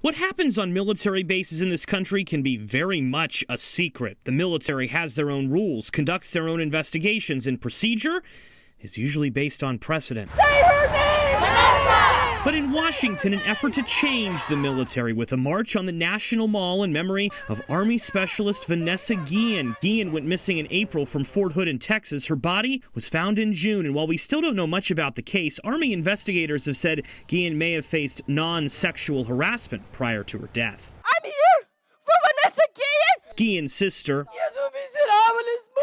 What happens on military bases in this country can be very much a secret. The military has their own rules, conducts their own investigations, and procedure is usually based on precedent. Say her name! Vanessa! But in Washington, an effort to change the military with a march on the National Mall in memory of Army Specialist Vanessa Guillen. Guillen went missing in April from Fort Hood in Texas. Her body was found in June, and while we still don't know much about the case, Army investigators have said Guillen may have faced non-sexual harassment prior to her death. I'm here for Vanessa Guillen! Guillen's sister,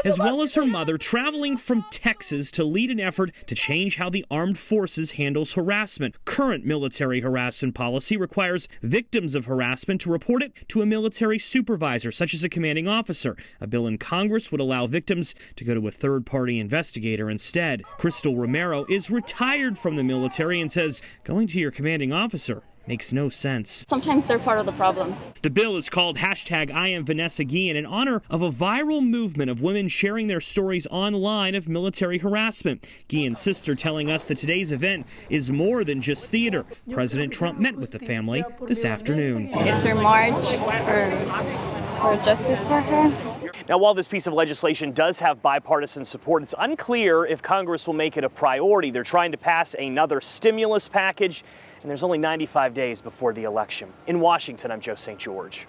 as well as her mother, traveling from Texas to lead an effort to change how the armed forces handles harassment. Current military harassment policy requires victims of harassment to report it to a military supervisor, such as a commanding officer. A bill in Congress would allow victims to go to a third-party investigator instead. Crystal Romero is retired from the military and says going to your commanding officer makes no sense. Sometimes they're part of the problem. The bill is called #IamVanessaGuillen in honor of a viral movement of women sharing their stories online of military harassment. Guillen's sister telling us that today's event is more than just theater. President Trump met with the family this afternoon. It's her march for justice for her. Now, while this piece of legislation does have bipartisan support, it's unclear if Congress will make it a priority. They're trying to pass another stimulus package, and there's only 95 days before the election. In Washington, I'm Joe St. George.